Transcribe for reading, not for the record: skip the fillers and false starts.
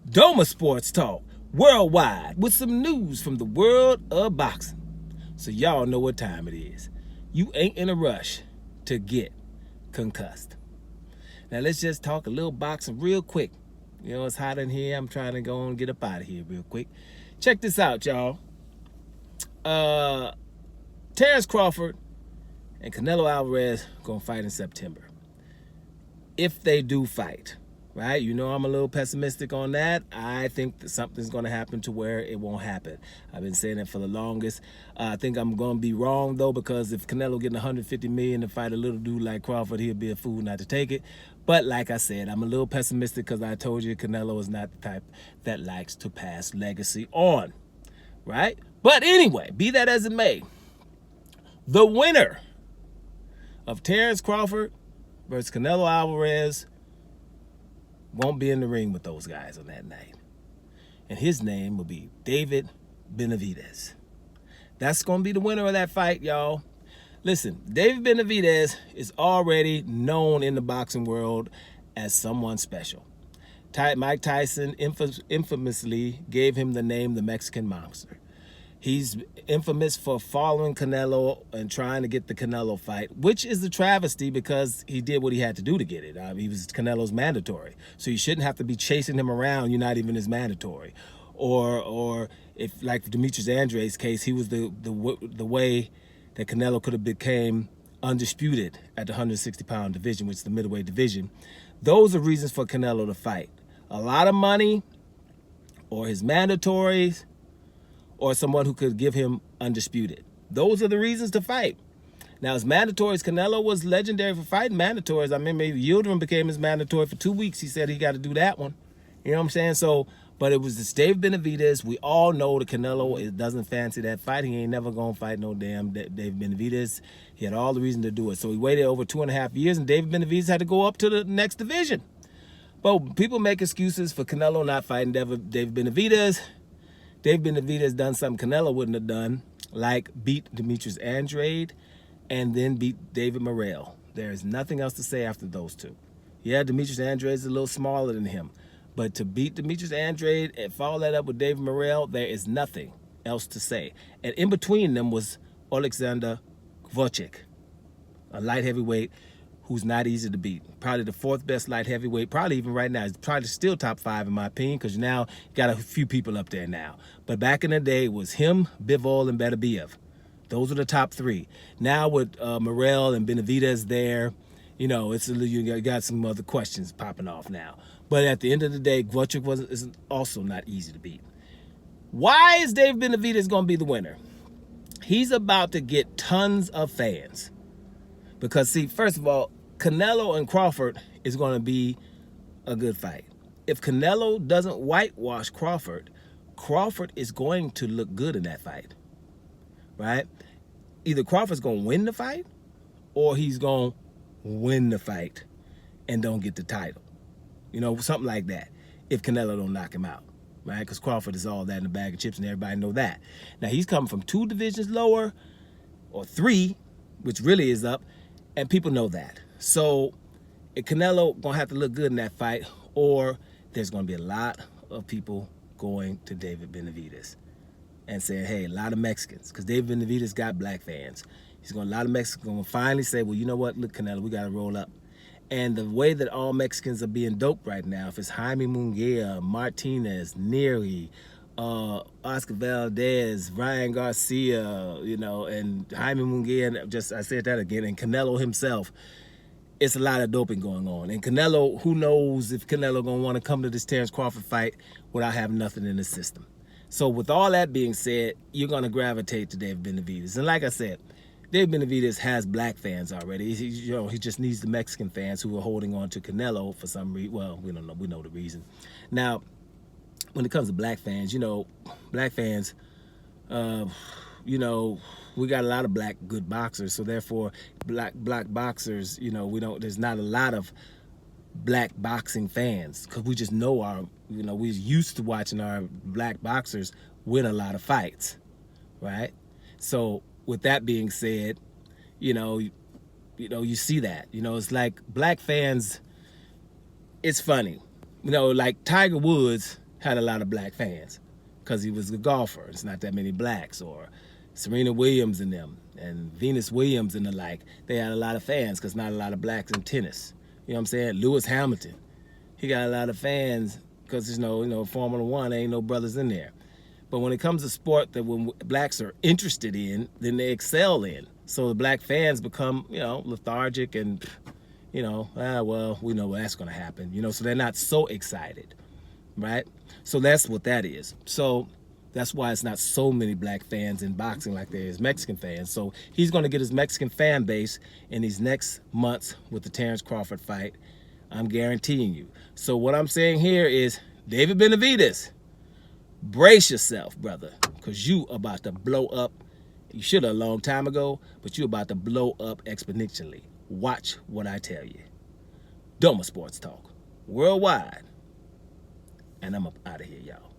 Doma Sports Talk, worldwide, with some news from the world of boxing. So y'all know what time it is. You ain't in a rush to get concussed. Now let's just talk a little boxing real quick. You know, it's hot in here. I'm trying to go and get up out of here real quick. Check this out, y'all. Terrence Crawford and Canelo Alvarez gonna fight in September. If they do fight, right? You know I'm a little pessimistic on that. I think that something's going to happen to where it won't happen. I've been saying it for the longest. I think I'm going to be wrong, though, because if Canelo getting $150 million to fight a little dude like Crawford, he'll be a fool not to take it. But like I said, I'm a little pessimistic because I told you Canelo is not the type that likes to pass legacy on, right? But anyway, be that as it may, the winner of Terrence Crawford versus Canelo Alvarez won't be in the ring with those guys on that night. And his name will be David Benavidez. That's going to be the winner of that fight, y'all. Listen, David Benavidez is already known in the boxing world as someone special. Mike Tyson infamously gave him the name the Mexican Monster. He's infamous for following Canelo and trying to get the Canelo fight, which is a travesty because he did what he had to do to get it. He was Canelo's mandatory. So you shouldn't have to be chasing him around. You're not even his mandatory. Or if, like Demetrius Andrade's case, he was the way that Canelo could have became undisputed at the 160-pound division, which is the middleweight division. Those are reasons for Canelo to fight. A lot of money or his mandatories, or someone who could give him undisputed. Those are the reasons to fight. Now, his mandatories, Canelo was legendary for fighting mandatories. I remember Yildirim became his mandatory for 2 weeks. He said he got to do that one. You know what I'm saying? So, but it was this Dave Benavidez. We all know that Canelo doesn't fancy that fight. He ain't never going to fight no damn Dave Benavidez. He had all the reason to do it. So he waited over 2.5 years, and David Benavidez had to go up to the next division. But people make excuses for Canelo not fighting David Benavidez. Dave Benavidez done something Canelo wouldn't have done, like beat Demetrius Andrade and then beat David Morrell. There is nothing else to say after those two. Yeah, Demetrius Andrade is a little smaller than him, but to beat Demetrius Andrade and follow that up with David Morrell, there is nothing else to say. And in between them was Alexander Vucic, a light heavyweight who's not easy to beat. Probably the 4th best light heavyweight, probably even right now. He's probably still top 5 in my opinion, because now you got a few people up there now. But back in the day, it was him, Bivol, and Beterbiev. Those are the top 3. Now with Morrell and Benavidez there, you know, you got some other questions popping off now. But at the end of the day, Vucic is also not easy to beat. Why is Dave Benavidez going to be the winner? He's about to get tons of fans. Because, see, first of all, Canelo and Crawford is going to be a good fight. If Canelo doesn't whitewash Crawford, Crawford is going to look good in that fight, right? Either Crawford's going to win the fight or he's going to win the fight and don't get the title. You know, something like that, if Canelo don't knock him out, right? Because Crawford is all that in a bag of chips, and everybody know that. Now, he's coming from 2 divisions lower, or 3, which really is up, and people know that. So if Canelo going to have to look good in that fight, or there's going to be a lot of people going to David Benavidez and saying, hey, a lot of Mexicans, because David Benavidez got black fans. A lot of Mexicans going to finally say, well, you know what? Look, Canelo, we got to roll up. And the way that all Mexicans are being doped right now, if it's Jaime Munguia, Martinez, Nery, Oscar Valdez, Ryan Garcia, you know, and Jaime Munguia, I said that again, and Canelo himself, it's a lot of doping going on. And Canelo, who knows if Canelo going to want to come to this Terrence Crawford fight without having nothing in the system. So with all that being said, you're going to gravitate to David Benavidez. And like I said, David Benavidez has black fans already. He just needs the Mexican fans who are holding on to Canelo for some reason. Well, we don't know. We know the reason. Now, when it comes to black fans, you know, black fans, you know, we got a lot of black good boxers. So therefore, black boxers, you know, there's not a lot of black boxing fans, because we just know we're used to watching our black boxers win a lot of fights, right? So with that being said, you see that, it's like black fans, it's funny, like Tiger Woods had a lot of black fans because he was a golfer. It's not that many blacks. Or Serena Williams and them, and Venus Williams and the like. They had a lot of fans because not a lot of blacks in tennis. You know what I'm saying? Lewis Hamilton, he got a lot of fans because Formula One, ain't no brothers in there. But when it comes to sport that when blacks are interested in, then they excel in. So the black fans become, lethargic and, well, we know that's going to happen. So they're not so excited, right? So that's what that is. So that's why it's not so many black fans in boxing like there is Mexican fans. So he's going to get his Mexican fan base in these next months with the Terrence Crawford fight. I'm guaranteeing you. So what I'm saying here is, David Benavidez, brace yourself, brother, because you about to blow up. You should have a long time ago, but you about to blow up exponentially. Watch what I tell you. Doma Sports Talk, worldwide. And I'm up out of here, y'all.